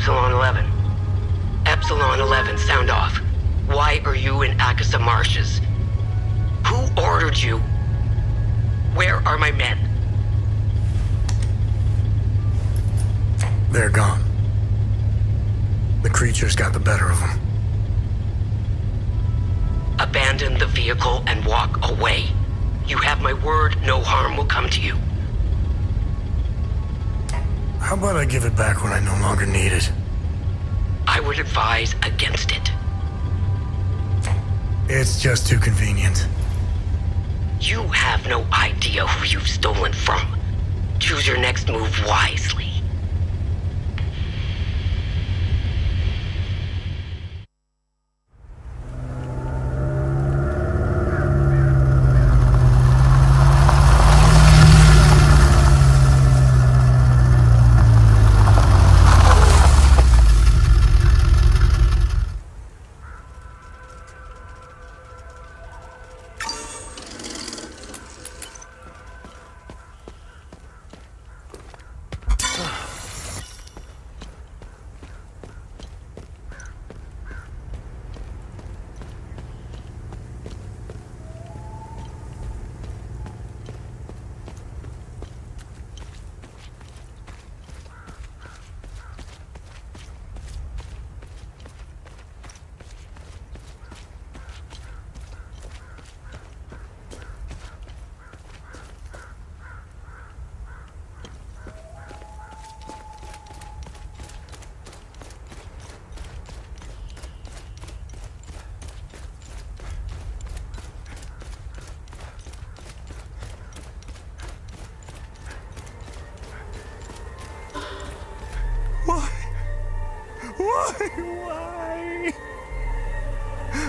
Epsilon 11. Epsilon 11, sound off. Why are you in Akasa Marshes? Who ordered you? Where are my men? They're gone. The creatures got the better of them. Abandon the vehicle and walk away. You have my word, no harm will come to you. How about I give it back when I no longer need it? I would advise against it. It's just too convenient. You have no idea who you've stolen from. Choose your next move wisely.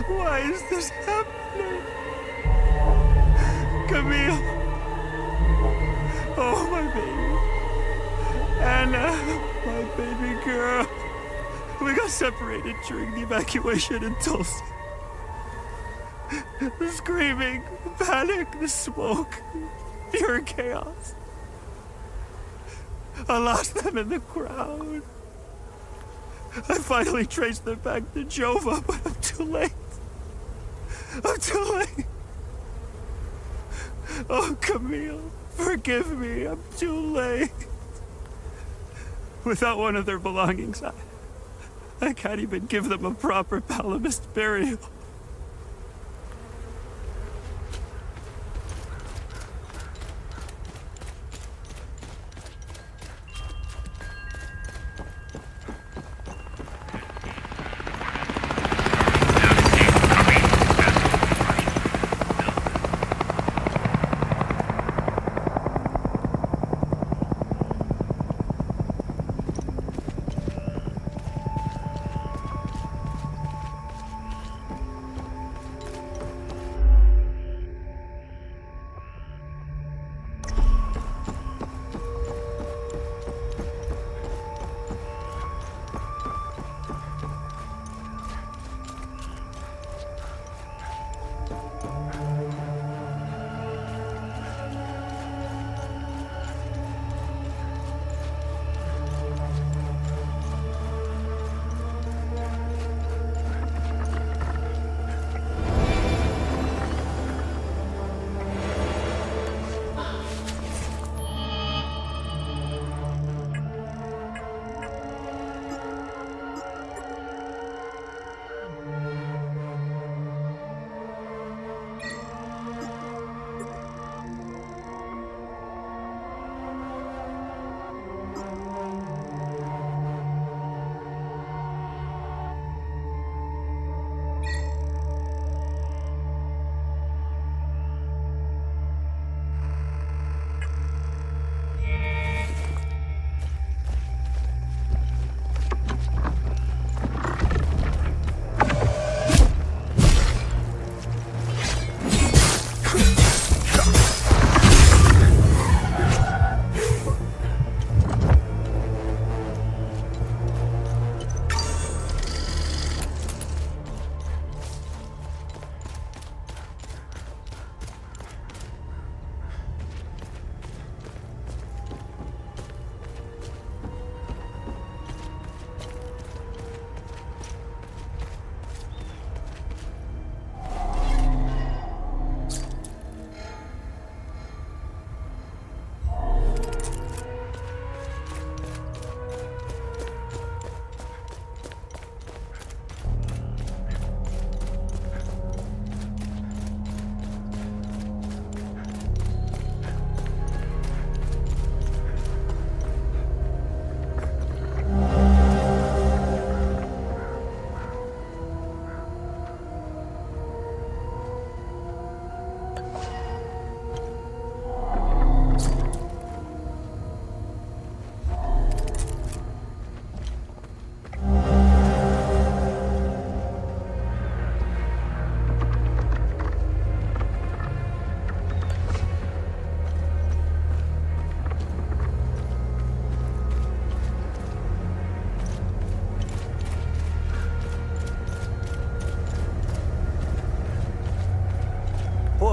Why is this happening? Camille. Oh, my baby. Anna, my baby girl. We got separated during the evacuation in Tulsa. The screaming, the panic, the smoke, pure chaos. I lost them in the crowd. I finally traced them back to Jova, but I'm too late. I'm too late. Oh, Camille, forgive me. I'm too late. Without one of their belongings, I can't even give them a proper Palamist burial.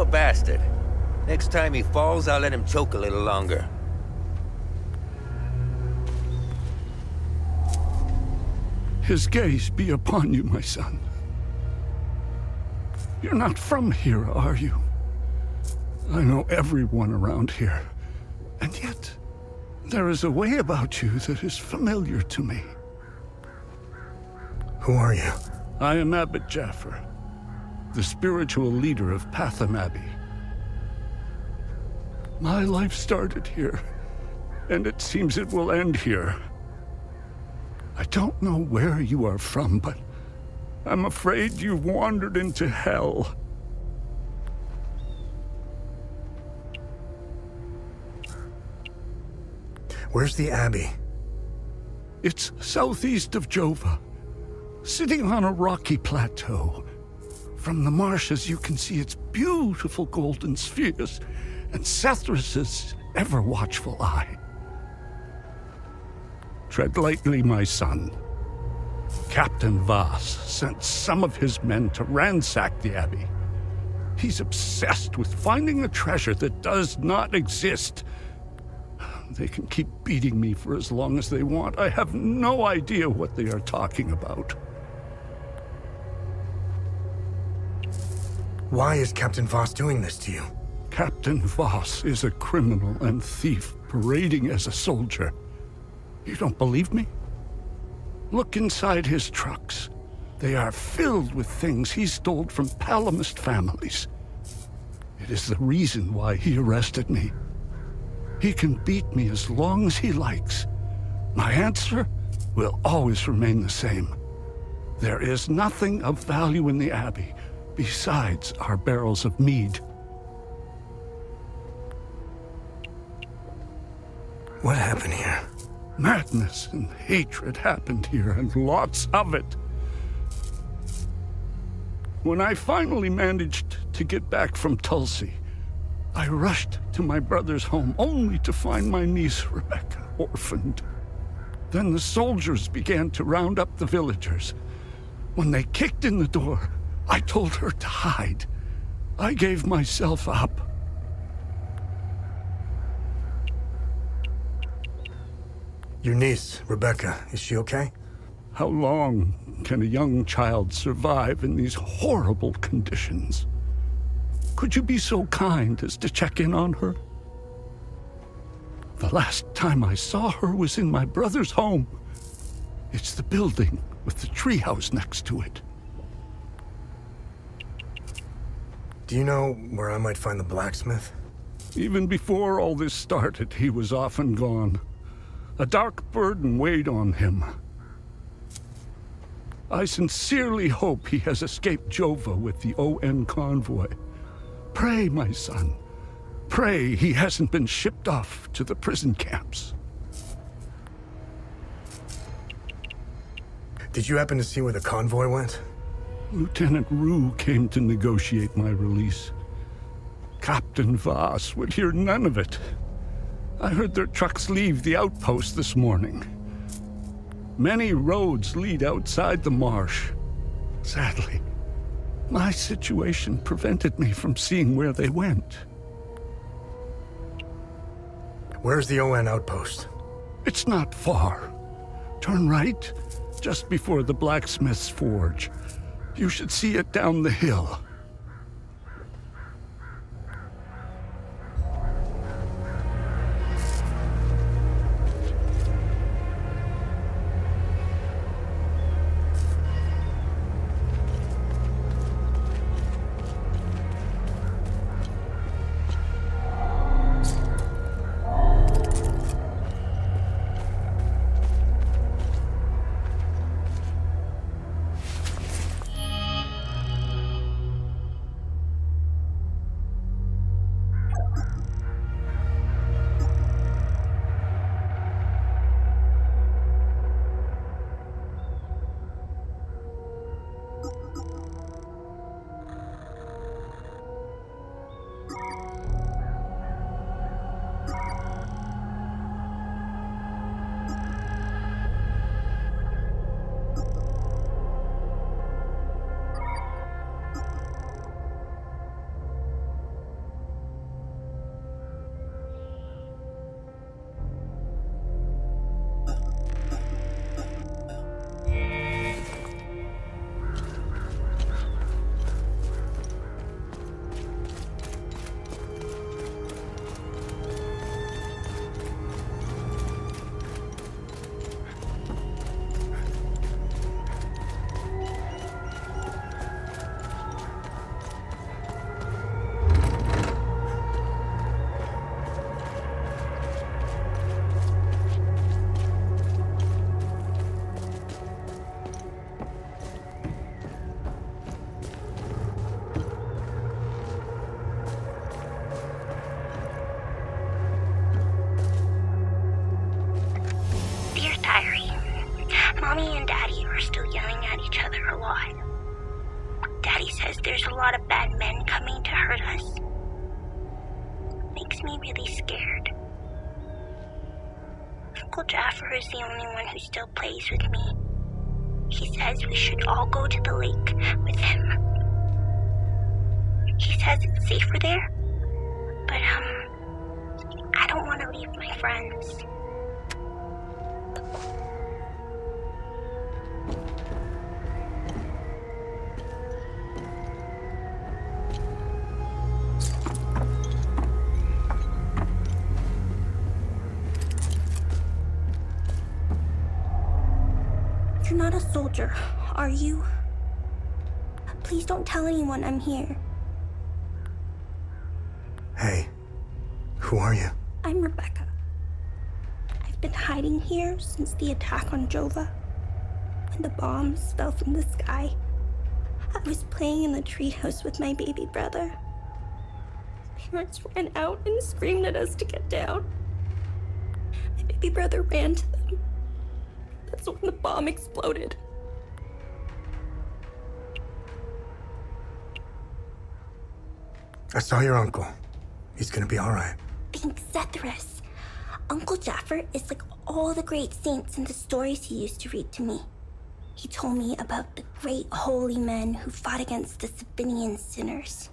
Poor bastard. Next time he falls, I'll let him choke a little longer. His gaze be upon you, my son. You're not from here, are you? I know everyone around here, and yet there is a way about you that is familiar to me. Who are you? I am Abbot Jaffer, the spiritual leader of Patham Abbey. My life started here, and it seems it will end here. I don't know where you are from, but I'm afraid you've wandered into hell. Where's the Abbey? It's southeast of Jova, sitting on a rocky plateau. From the marshes you can see its beautiful golden spheres and Sethrus's ever-watchful eye. Tread lightly, my son. Captain Voss sent some of his men to ransack the Abbey. He's obsessed with finding a treasure that does not exist. They can keep beating me for as long as they want. I have no idea what they are talking about. Why is Captain Voss doing this to you? Captain Voss is a criminal and thief parading as a soldier. You don't believe me? Look inside his trucks. They are filled with things he stole from Palamist families. It is the reason why he arrested me. He can beat me as long as he likes. My answer will always remain the same. There is nothing of value in the Abbey besides our barrels of mead. What happened here? Madness and hatred happened here, and lots of it. When I finally managed to get back from Tulsi, I rushed to my brother's home only to find my niece Rebecca orphaned. Then the soldiers began to round up the villagers. When they kicked in the door, I told her to hide. I gave myself up. Your niece, Rebecca, is she okay? How long can a young child survive in these horrible conditions? Could you be so kind as to check in on her? The last time I saw her was in my brother's home. It's the building with the treehouse next to it. Do you know where I might find the blacksmith? Even before all this started, he was off and gone. A dark burden weighed on him. I sincerely hope he has escaped Jova with the ON convoy. Pray, my son. Pray he hasn't been shipped off to the prison camps. Did you happen to see where the convoy went? Lieutenant Rue came to negotiate my release. Captain Voss would hear none of it. I heard their trucks leave the outpost this morning. Many roads lead outside the marsh. Sadly, my situation prevented me from seeing where they went. Where's the ON outpost? It's not far. Turn right, just before the blacksmith's forge. You should see it down the hill. there's a lot of bad men coming to hurt us. Makes me really scared. Uncle Jaffer is the only one who still plays with me. He says we should all go to the lake with him. He says it's safer there, but I don't want to leave my friends. You're not a soldier, are you? Please don't tell anyone I'm here. Hey, who are you? I'm Rebecca. I've been hiding here since the attack on Jova. When the bombs fell from the sky, I was playing in the treehouse with my baby brother. Parents ran out and screamed at us to get down. My baby brother ran to them. That's when the bomb exploded. I saw your uncle. He's gonna be all right. Thanks, Zethyrus. Uncle Jaffer is like all the great saints in the stories he used to read to me. He told me about the great holy men who fought against the Sabinian sinners.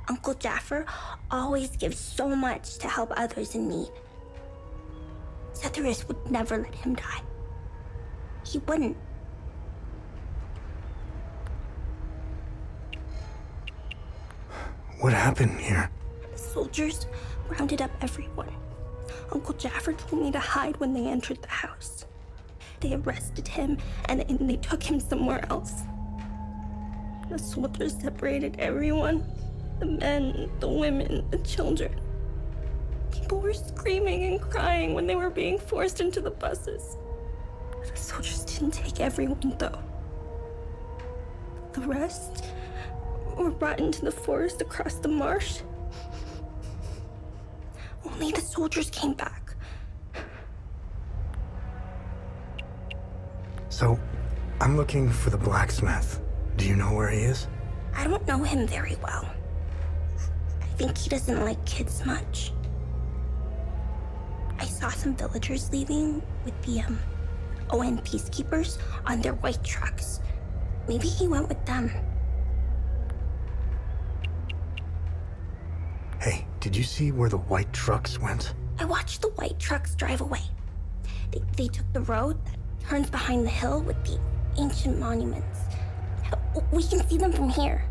Uncle Jaffer always gives so much to help others in need. Zethyrus would never let him die. He wouldn't. What happened here? The soldiers rounded up everyone. Uncle Jaffer told me to hide when they entered the house. They arrested him and they took him somewhere else. The soldiers separated everyone. The men, the women, the children. People were screaming and crying when they were being forced into the buses. The soldiers didn't take everyone, though. The rest were brought into the forest across the marsh. Only the soldiers came back. So, I'm looking for the blacksmith. Do you know where he is? I don't know him very well. I think he doesn't like kids much. I saw some villagers leaving with the ON peacekeepers on their white trucks. Maybe he went with them. Hey, did you see where the white trucks went? I watched the white trucks drive away. They took the road that turns behind the hill with the ancient monuments. We can see them from here.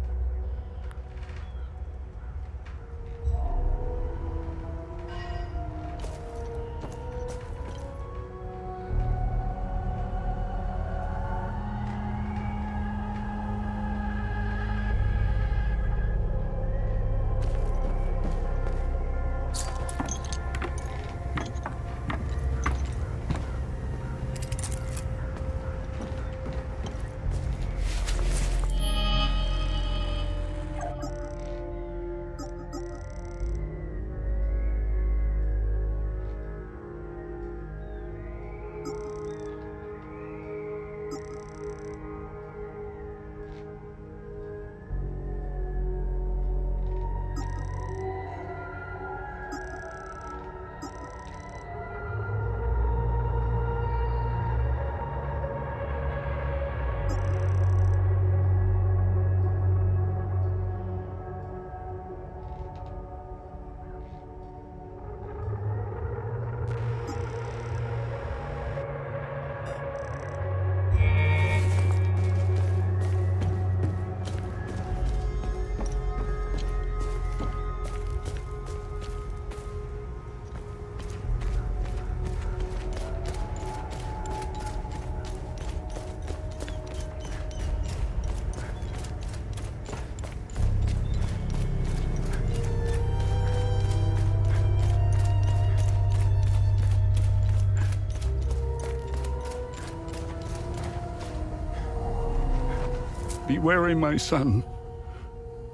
Be wary, my son.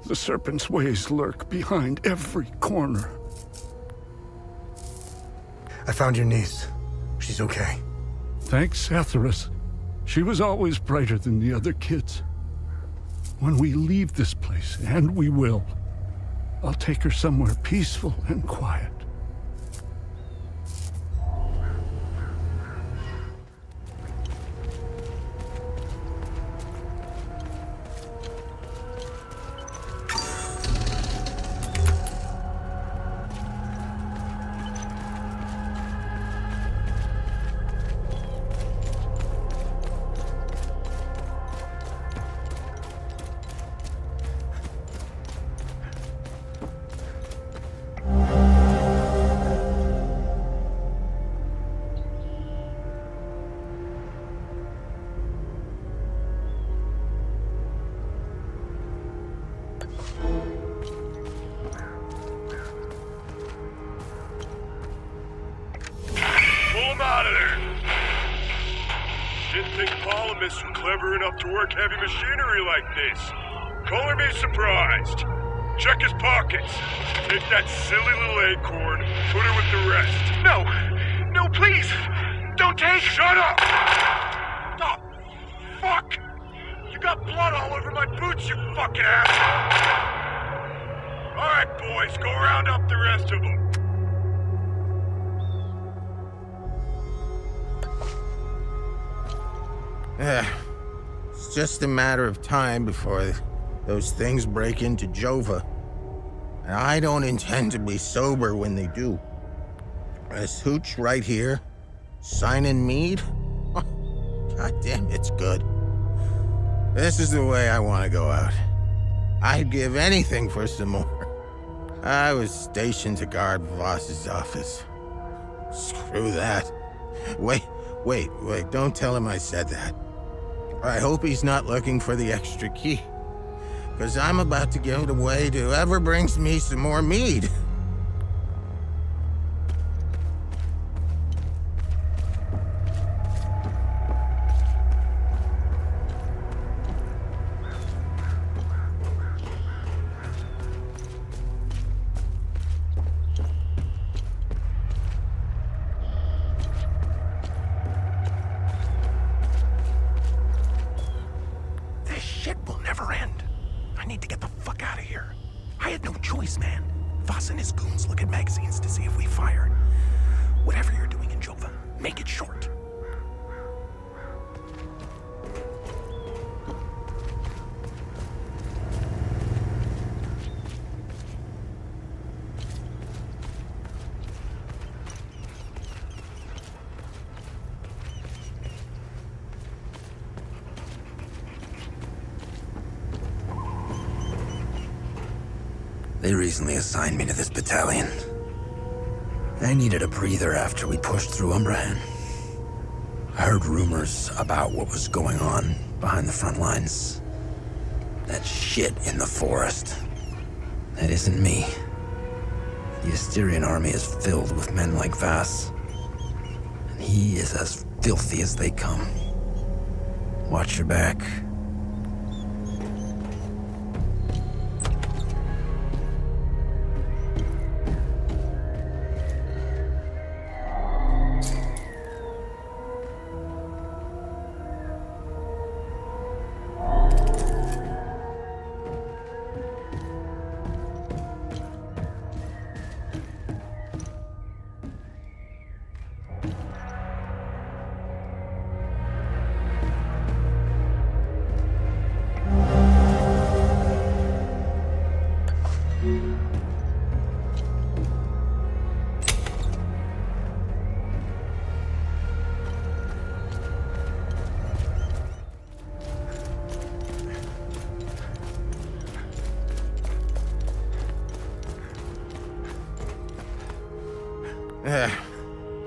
The serpent's ways lurk behind every corner. I found your niece. She's okay. Thanks, Zethyrus. She was always brighter than the other kids. when we leave this place, and we will, I'll take her somewhere peaceful and quiet. Didn't think Polymus were clever enough to work heavy machinery like this. Color me surprised. Check his pockets. Take that silly little acorn, put her with the rest. No! No, please! Don't take... Shut up! Oh, fuck! You got blood all over my boots, you fucking asshole! Alright, boys, go round up the rest of them. It's just a matter of time before those things break into Jova. And I don't intend to be sober when they do. This hooch right here, signing mead? God damn, it's good. This is the way I want to go out. I'd give anything for some more. I was stationed to guard Voss's office. Screw that. Wait, don't tell him I said that. I hope he's not looking for the extra key, because I'm about to give it away to whoever brings me some more mead. Man, Voss and his goons look at magazines to see if we fired. Whatever you're doing in Jova, make it short. They recently assigned me to this battalion. I needed a breather after we pushed through Umbrahan. I heard rumors about what was going on behind the front lines. That shit in the forest. That isn't me. The Asterian army is filled with men like Vass. And he is as filthy as they come. Watch your back.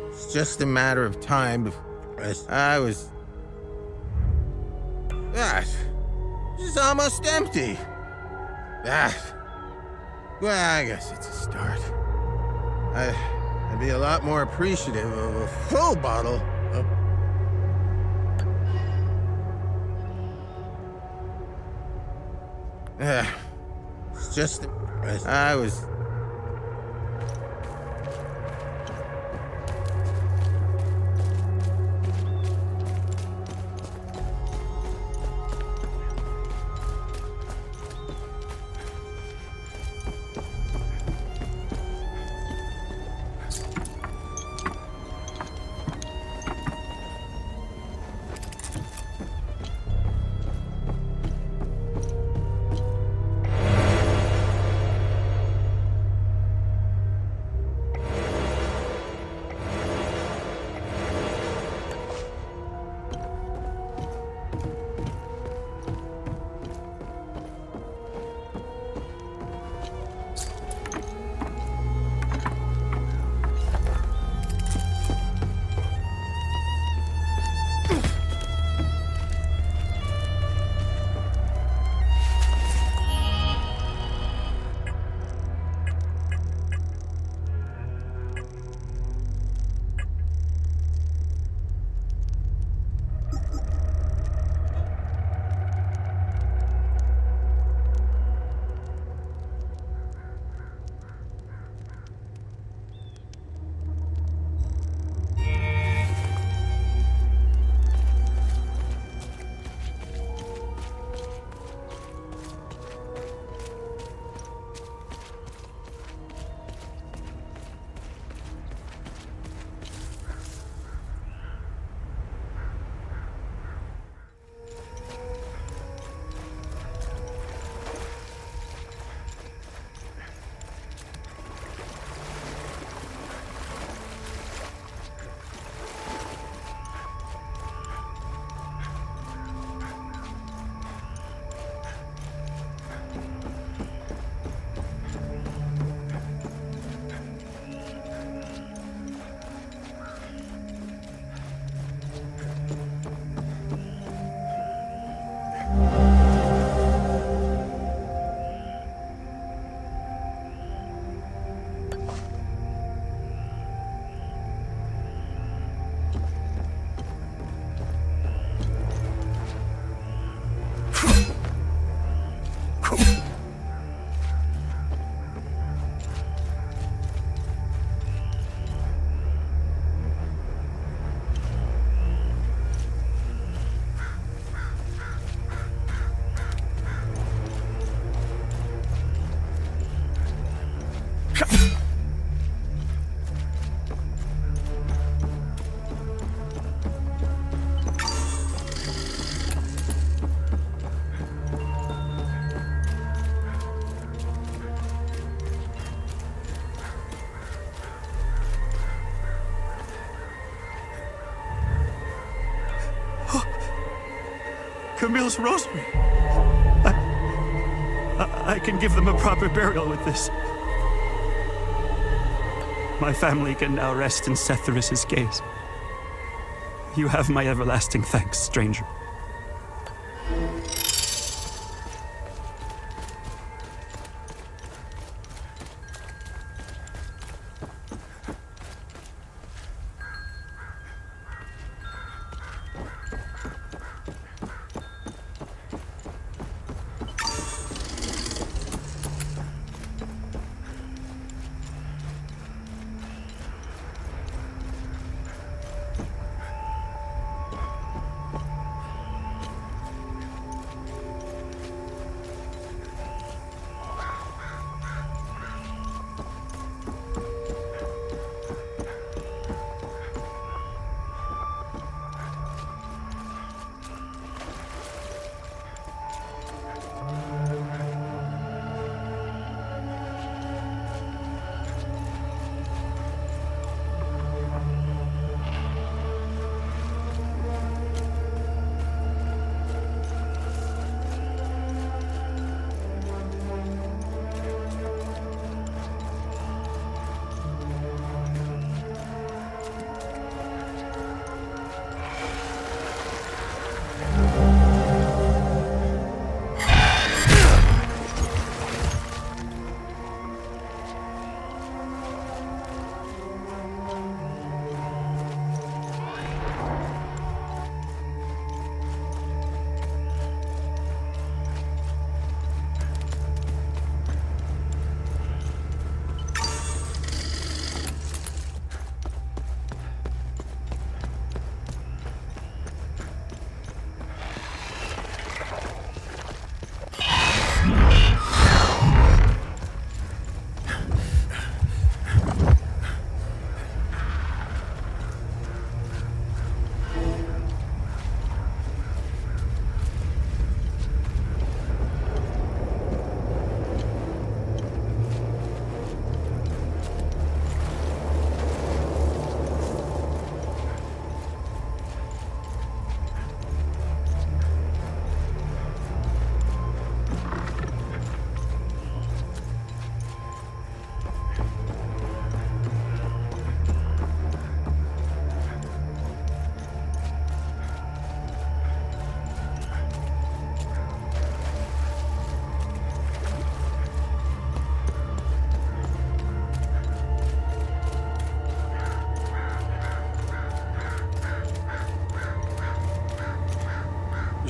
It's just a matter of time before I was... That is almost empty. That... Well, I guess it's a start. I'd be a lot more appreciative of a full bottle of... It's just... I was... Camille's rosary. I can give them a proper burial with this. My family can now rest in Setharis' gaze. You have my everlasting thanks, stranger.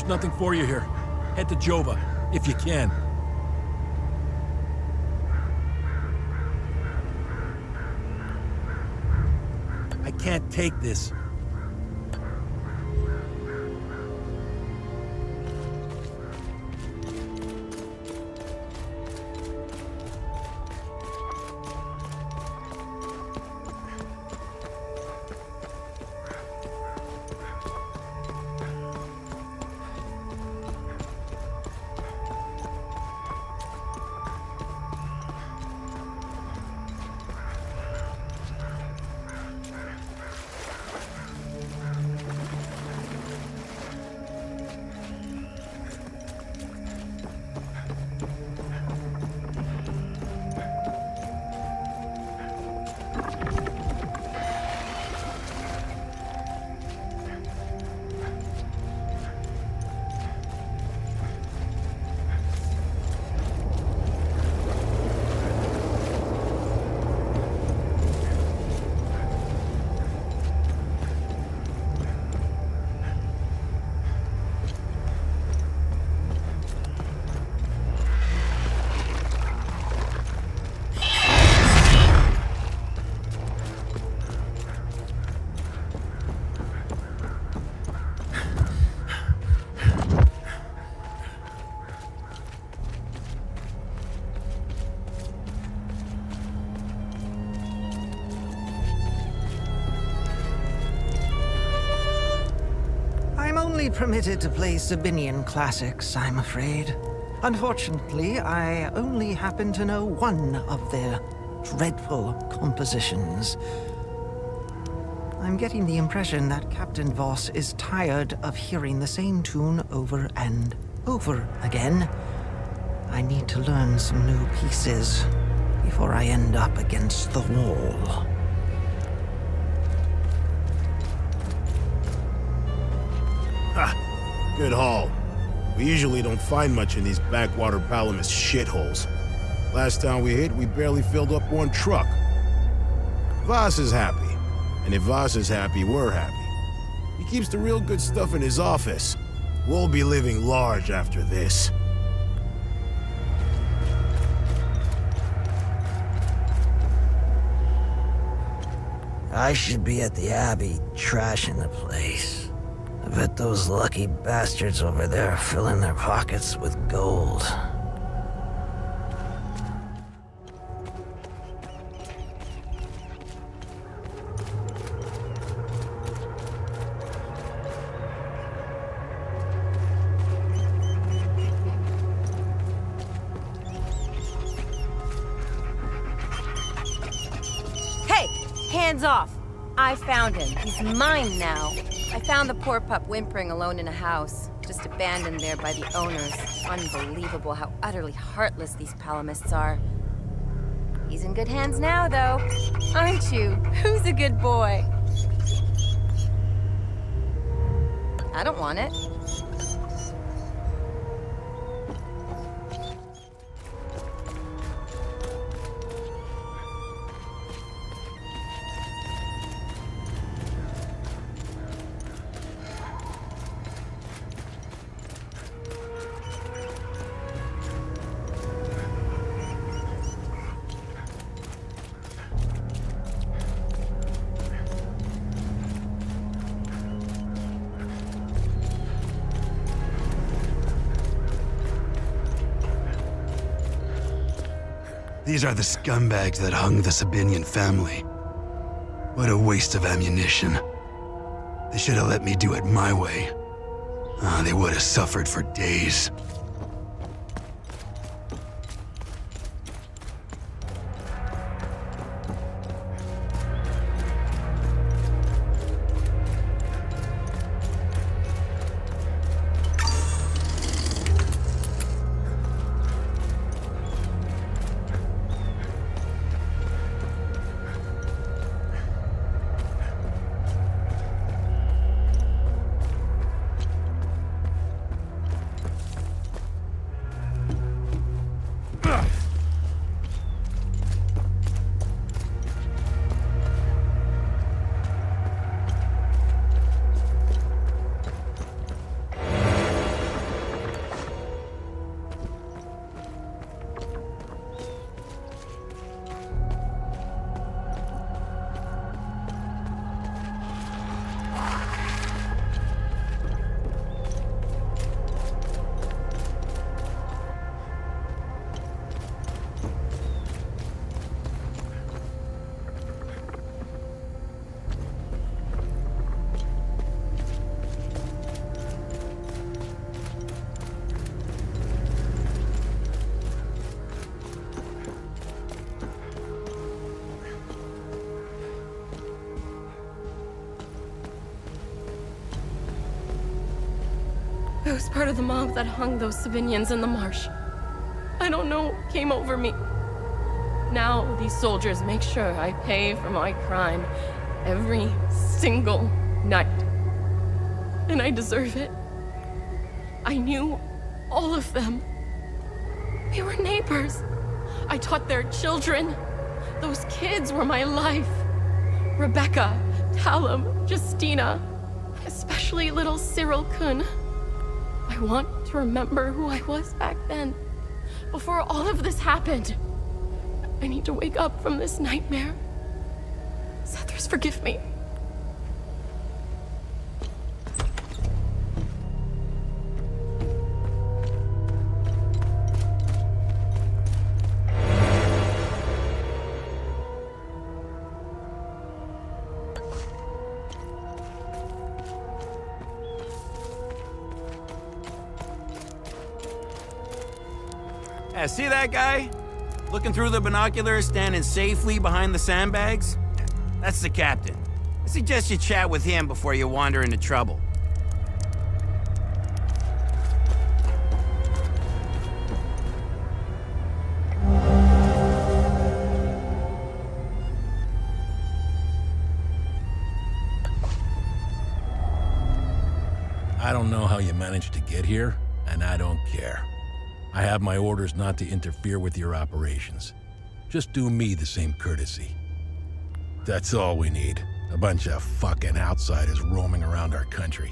Nothing for you here. Head to Jova, if you can. I can't take this. Permitted to play Sabinian classics, I'm afraid. Unfortunately, I only happen to know one of their dreadful compositions. I'm getting the impression that Captain Voss is tired of hearing the same tune over and over again. I need to learn some new pieces before I end up against the wall. Ha! Good haul. We usually don't find much in these backwater Palamas shitholes. Last time we hit, we barely filled up one truck. Voss is happy. And if Voss is happy, we're happy. He keeps the real good stuff in his office. We'll be living large after this. I should be at the Abbey, trashing the place. I bet those lucky bastards over there are filling their pockets with gold. Hands off! I found him. He's mine now. I found the poor pup whimpering alone in a house, just abandoned there by the owners. Unbelievable how utterly heartless these Palamists are. He's in good hands now, though. Aren't you? Who's a good boy? I don't want it. These are the scumbags that hung the Sabinian family. What a waste of ammunition. They should have let me do it my way. They would have suffered for days. I was part of the mob that hung those civilians in the marsh. I don't know what came over me. Now these soldiers make sure I pay for my crime every single night. And I deserve it. I knew all of them. We were neighbors. I taught their children. Those kids were my life. Rebecca, Talum, Justina, especially little Cyril Kun. I want to remember who I was back then, before all of this happened. I need to wake up from this nightmare. Sethers, forgive me. Yeah, see that guy? Looking through the binoculars, standing safely behind the sandbags? That's the captain. I suggest you chat with him before you wander into trouble. I don't know how you managed to get here, and I don't care. I have my orders not to interfere with your operations. Just do me the same courtesy. That's all we need. A bunch of fucking outsiders roaming around our country.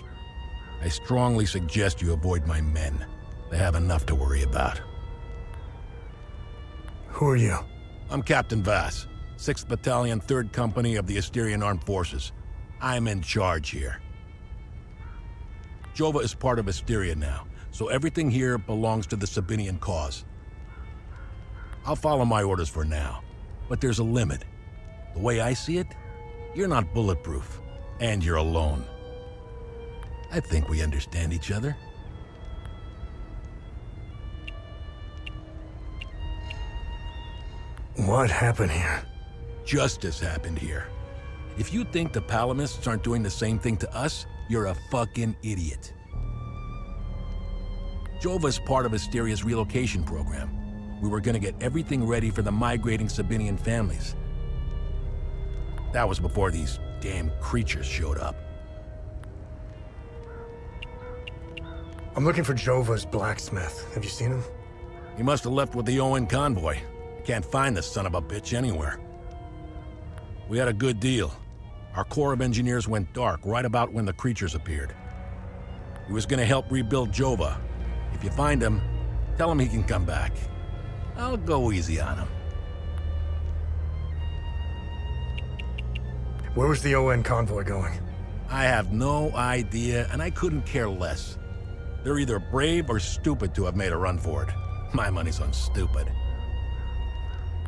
I strongly suggest you avoid my men. They have enough to worry about. Who are you? I'm Captain Vass, 6th Battalion, 3rd Company of the Asterian Armed Forces. I'm in charge here. Jova is part of Asteria now, so everything here belongs to the Sabinian cause. I'll follow my orders for now, but there's a limit. The way I see it, you're not bulletproof, and you're alone. I think we understand each other. What happened here? Justice happened here. If you think the Palamists aren't doing the same thing to us, you're a fucking idiot. Jova's part of Asteria's relocation program. We were gonna get everything ready for the migrating Sabinian families. That was before these damn creatures showed up. I'm looking for Jova's blacksmith. Have you seen him? He must have left with the UN convoy. I can't find this son of a bitch anywhere. We had a good deal. Our Corps of Engineers went dark right about when the creatures appeared. He was gonna help rebuild Jova. If you find him, tell him he can come back. I'll go easy on him. Where was the UN convoy going? I have no idea, and I couldn't care less. They're either brave or stupid to have made a run for it. My money's on stupid.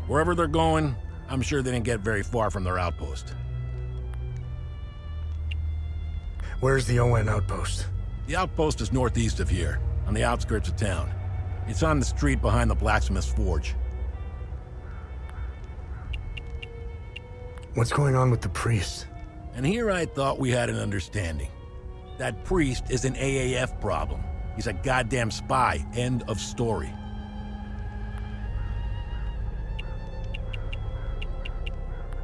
Wherever they're going, I'm sure they didn't get very far from their outpost. Where's the UN outpost? The outpost is northeast of here, on the outskirts of town. It's on the street behind the blacksmith's forge. What's going on with the priest? And here I thought we had an understanding. That priest is an AAF problem. He's a goddamn spy. End of story.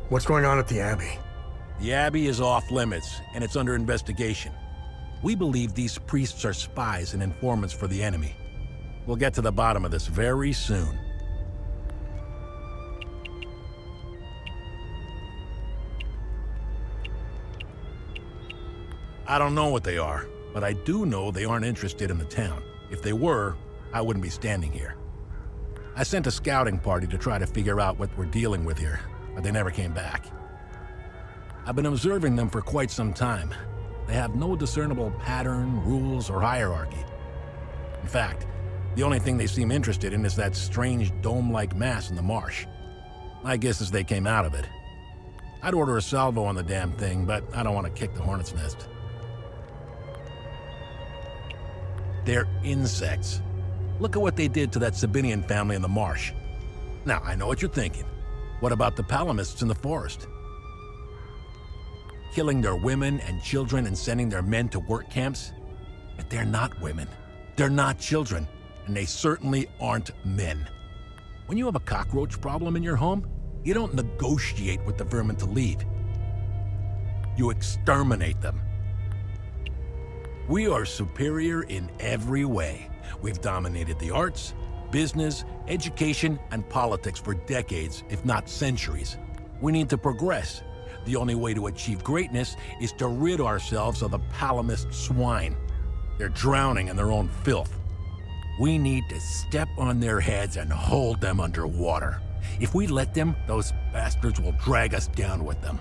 What's going on at the Abbey? The Abbey is off limits, and it's under investigation. We believe these priests are spies and informants for the enemy. We'll get to the bottom of this very soon. I don't know what they are, but I do know they aren't interested in the town. If they were, I wouldn't be standing here. I sent a scouting party to try to figure out what we're dealing with here, but they never came back. I've been observing them for quite some time. They have no discernible pattern, rules, or hierarchy. In fact, the only thing they seem interested in is that strange dome-like mass in the marsh. My guess is they came out of it. I'd order a salvo on the damn thing, but I don't want to kick the hornet's nest. They're insects. Look at what they did to that Sabinian family in the marsh. Now, I know what you're thinking. What about the Palamists in the forest? Killing their women and children and sending their men to work camps? But they're not women. They're not children. And they certainly aren't men. When you have a cockroach problem in your home, you don't negotiate with the vermin to leave. You exterminate them. We are superior in every way. We've dominated the arts, business, education, and politics for decades, if not centuries. We need to progress. The only way to achieve greatness is to rid ourselves of the Palamist swine. They're drowning in their own filth. We need to step on their heads and hold them underwater. If we let them, those bastards will drag us down with them.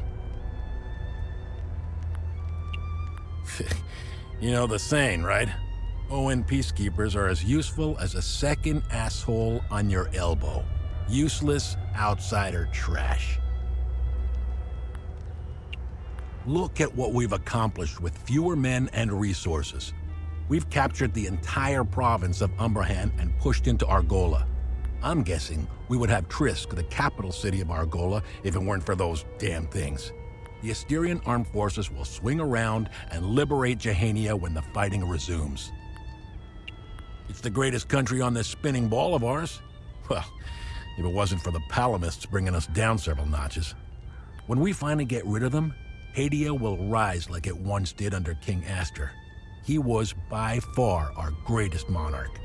You know the saying, right? UN peacekeepers are as useful as a second asshole on your elbow. Useless outsider trash. Look at what we've accomplished with fewer men and resources. We've captured the entire province of Umbrahan and pushed into Argola. I'm guessing we would have Trisk, the capital city of Argola, if it weren't for those damn things. The Asterian armed forces will swing around and liberate Jehania when the fighting resumes. It's the greatest country on this spinning ball of ours. Well, if it wasn't for the Palamists bringing us down several notches. When we finally get rid of them, Hadia will rise like it once did under King Aster. He was by far our greatest monarch.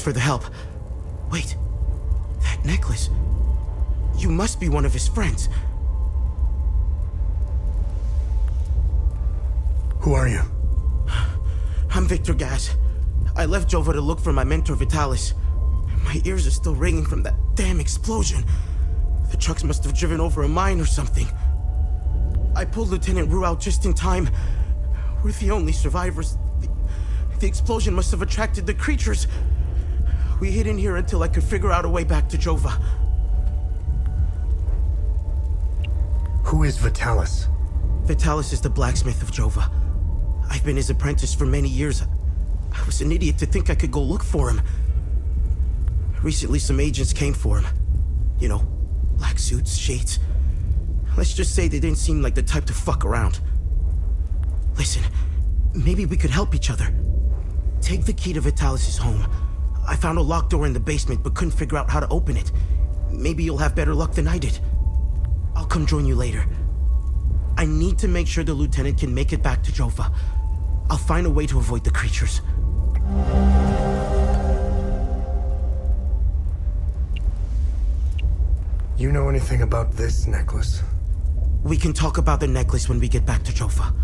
for the help. Wait, that necklace. You must be one of his friends. Who are you? I'm Victor Gaz. I left Jova to look for my mentor Vitalis. My ears are still ringing from that damn explosion. The trucks must have driven over a mine or something. I pulled Lieutenant Rue out just in time. We're the only survivors. The explosion must have attracted the creatures. We hid in here until I could figure out a way back to Jova. Who is Vitalis? Vitalis is the blacksmith of Jova. I've been his apprentice for many years. I was an idiot to think I could go look for him. Recently, some agents came for him. You know, black suits, shades. Let's just say they didn't seem like the type to fuck around. Listen, maybe we could help each other. Take the key to Vitalis' home. I found a locked door in the basement, but couldn't figure out how to open it. Maybe you'll have better luck than I did. I'll come join you later. I need to make sure the lieutenant can make it back to Jova. I'll find a way to avoid the creatures. You know anything about this necklace? We can talk about the necklace when we get back to Jova.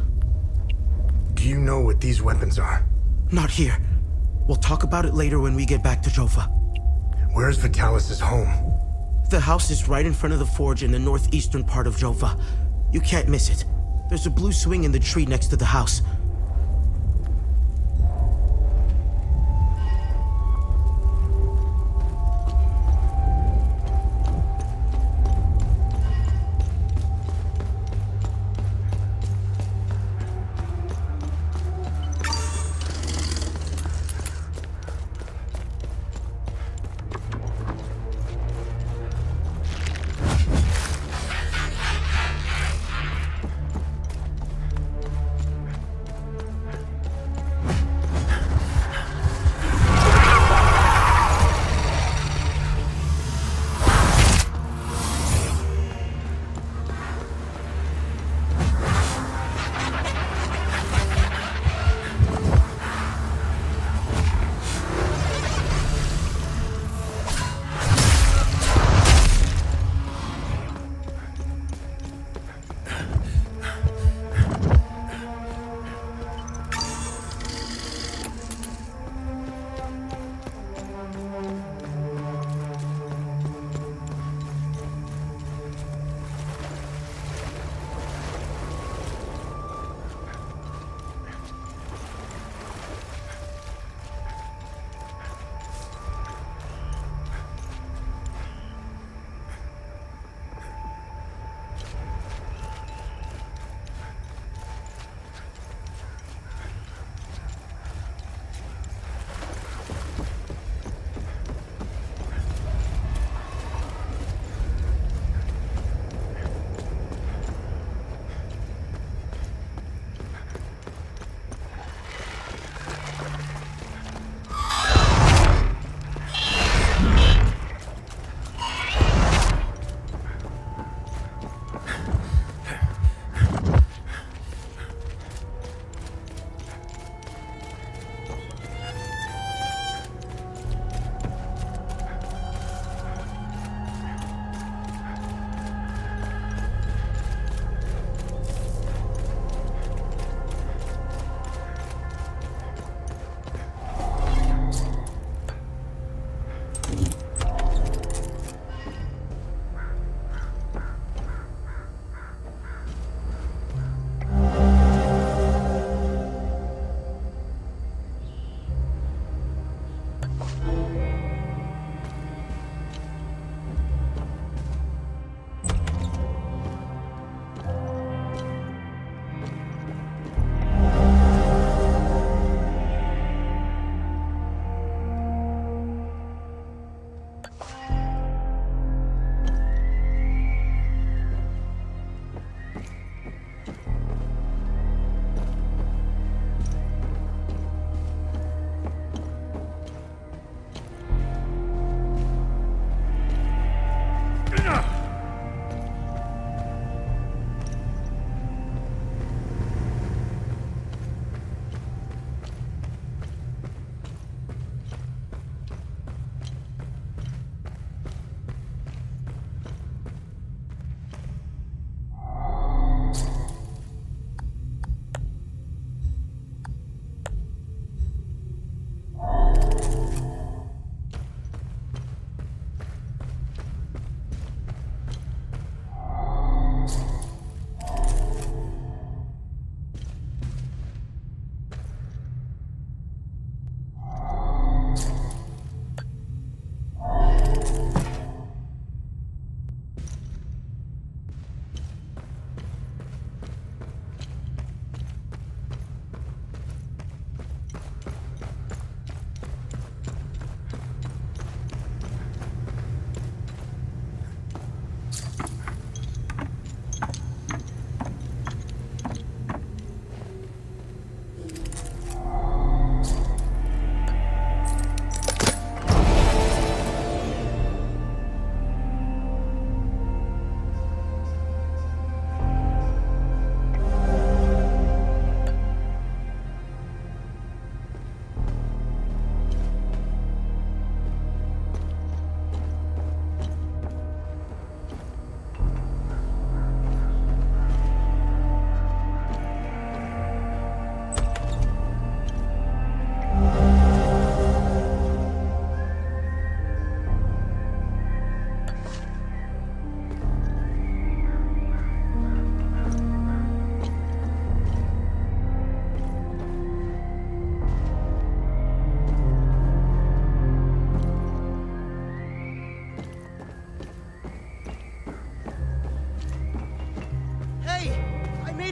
Do you know what these weapons are? Not here. We'll talk about it later when we get back to Jova. Where's Vitalis' home? The house is right in front of the forge in the northeastern part of Jova. You can't miss it. There's a blue swing in the tree next to the house.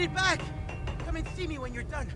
made it back! Come and see me when you're done.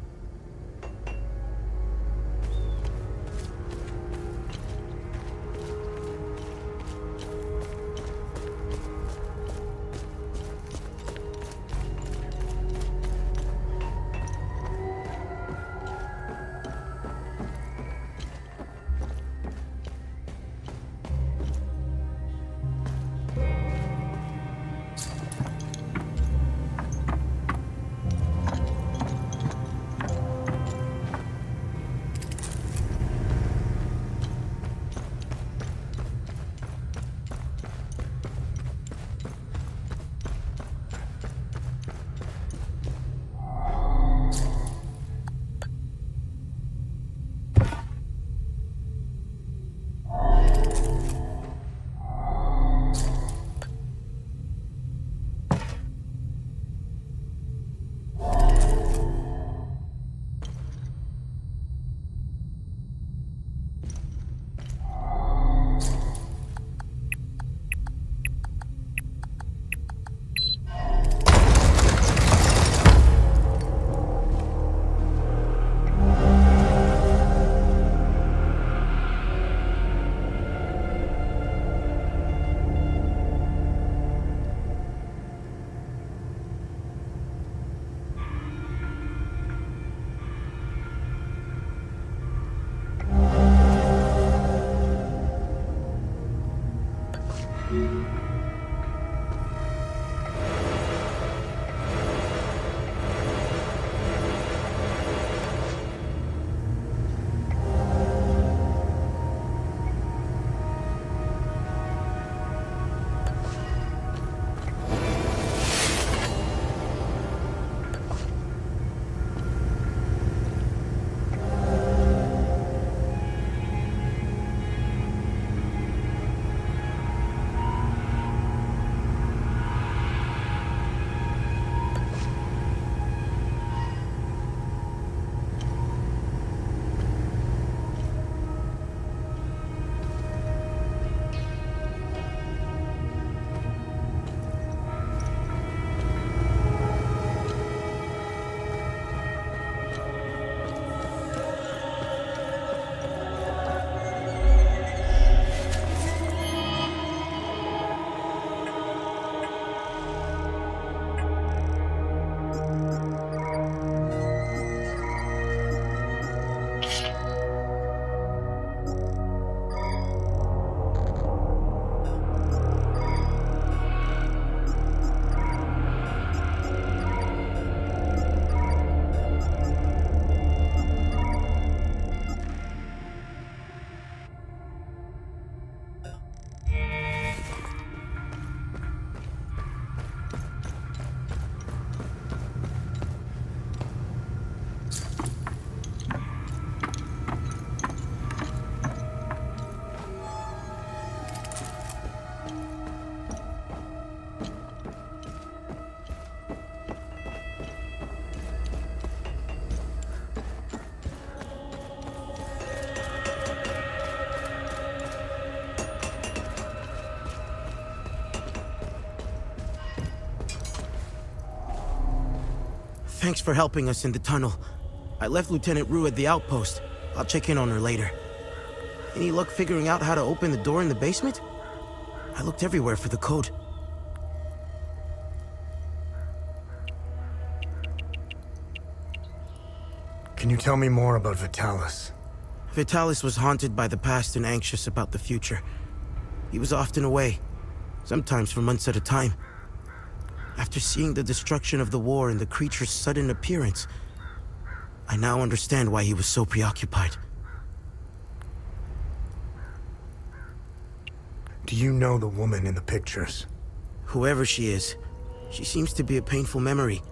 Thanks for helping us in the tunnel. I left Lieutenant Rue at the outpost. I'll check in on her later. Any luck figuring out how to open the door in the basement? I looked everywhere for the code. Can you tell me more about Vitalis? Vitalis was haunted by the past and anxious about the future. He was often away, sometimes for months at a time. After seeing the destruction of the war and the creature's sudden appearance, I now understand why he was so preoccupied. Do you know the woman in the pictures? Whoever she is, she seems to be a painful memory.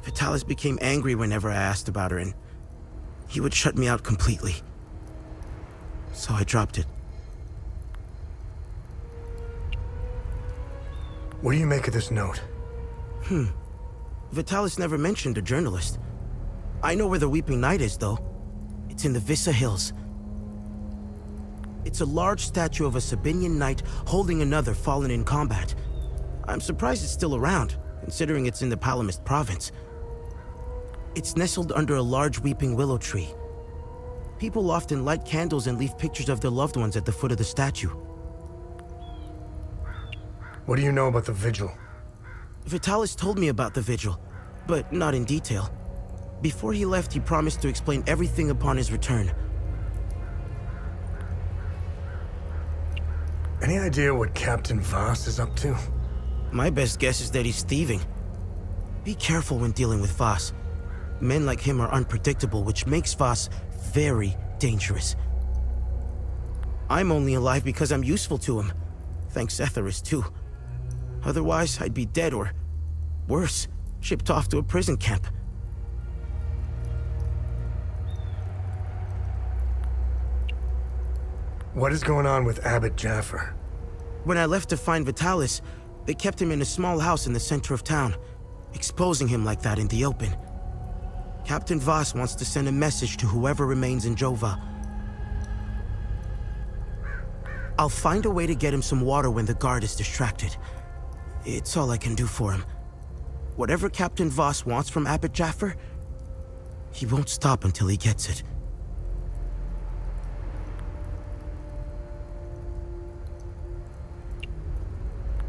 Vitalis became angry whenever I asked about her, and he would shut me out completely. So I dropped it. What do you make of this note? Vitalis never mentioned a journalist. I know where the Weeping Knight is, though. It's in the Vissa Hills. It's a large statue of a Sabinian knight holding another fallen in combat. I'm surprised it's still around, considering it's in the Palamist province. It's nestled under a large weeping willow tree. People often light candles and leave pictures of their loved ones at the foot of the statue. What do you know about the vigil? Vitalis told me about the vigil, but not in detail. Before he left, he promised to explain everything upon his return. Any idea what Captain Voss is up to? My best guess is that he's thieving. Be careful when dealing with Voss. Men like him are unpredictable, which makes Voss very dangerous. I'm only alive because I'm useful to him. Thanks Etheris, too. Otherwise, I'd be dead or, worse, shipped off to a prison camp. What is going on with Abbot Jaffer? When I left to find Vitalis, they kept him in a small house in the center of town, exposing him like that in the open. Captain Voss wants to send a message to whoever remains in Jova. I'll find a way to get him some water when the guard is distracted. It's all I can do for him. Whatever Captain Voss wants from Abbot Jaffer, he won't stop until he gets it.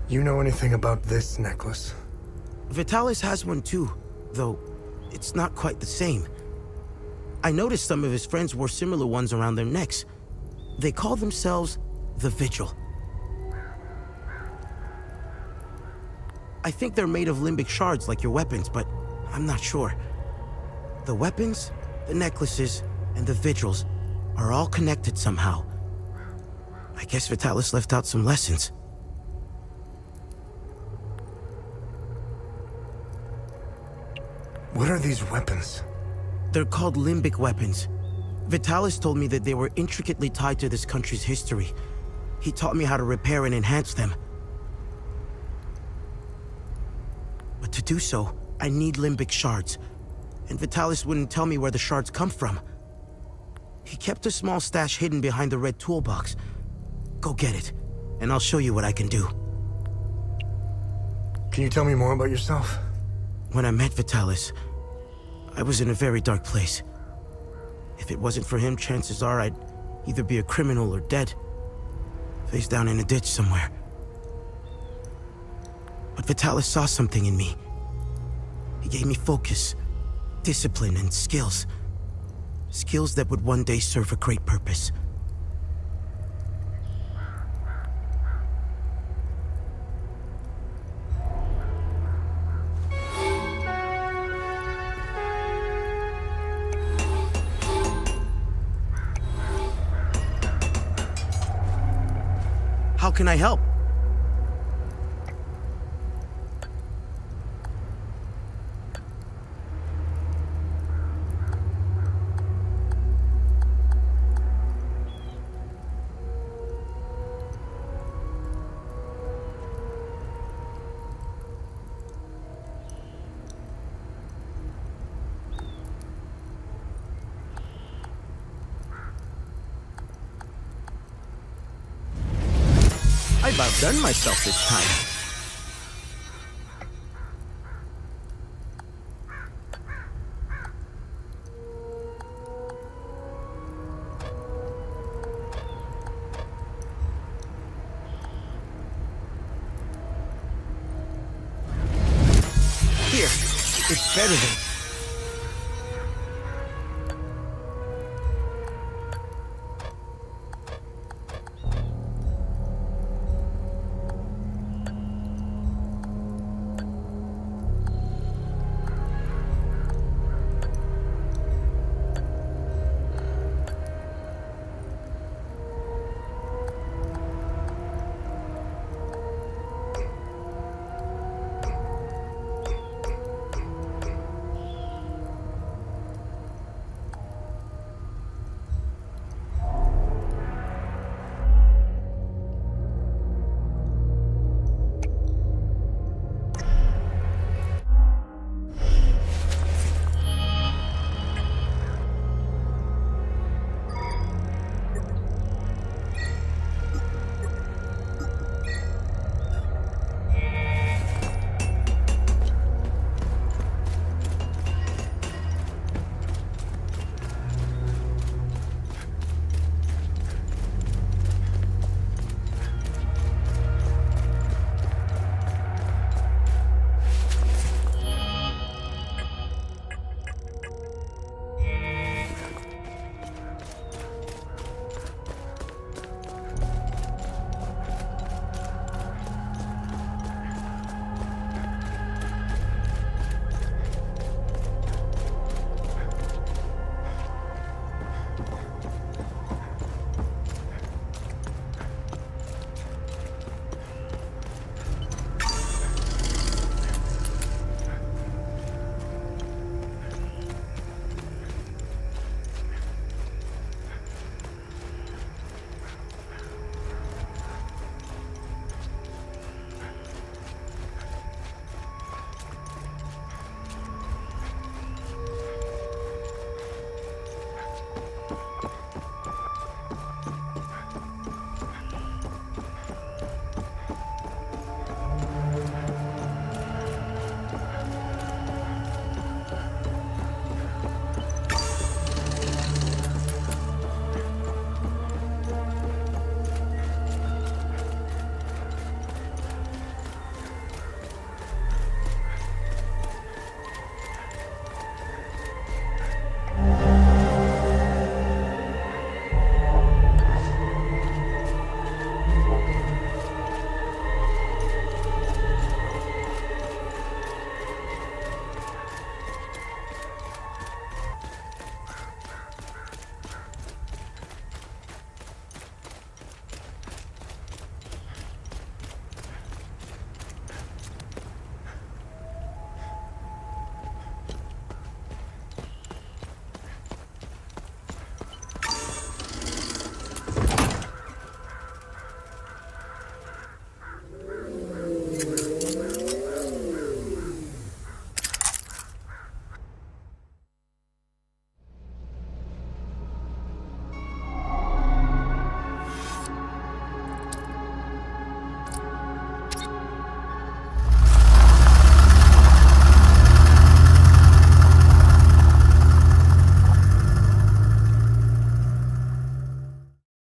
You know anything about this necklace? Vitalis has one too, though it's not quite the same. I noticed some of his friends wore similar ones around their necks. They call themselves the Vigil. I think they're made of limbic shards like your weapons, but I'm not sure. The weapons, the necklaces, and the vigils are all connected somehow. I guess Vitalis left out some lessons. What are these weapons? They're called limbic weapons. Vitalis told me that they were intricately tied to this country's history. He taught me how to repair and enhance them. But to do so, I need limbic shards. And Vitalis wouldn't tell me where the shards come from. He kept a small stash hidden behind the red toolbox. Go get it, and I'll show you what I can do. Can you tell me more about yourself? When I met Vitalis, I was in a very dark place. If it wasn't for him, chances are I'd either be a criminal or dead. Face down in a ditch somewhere. But Vitalis saw something in me. He gave me focus, discipline, and skills. Skills that would one day serve a great purpose. How can I help? I've outdone myself this time. Here, it's better than...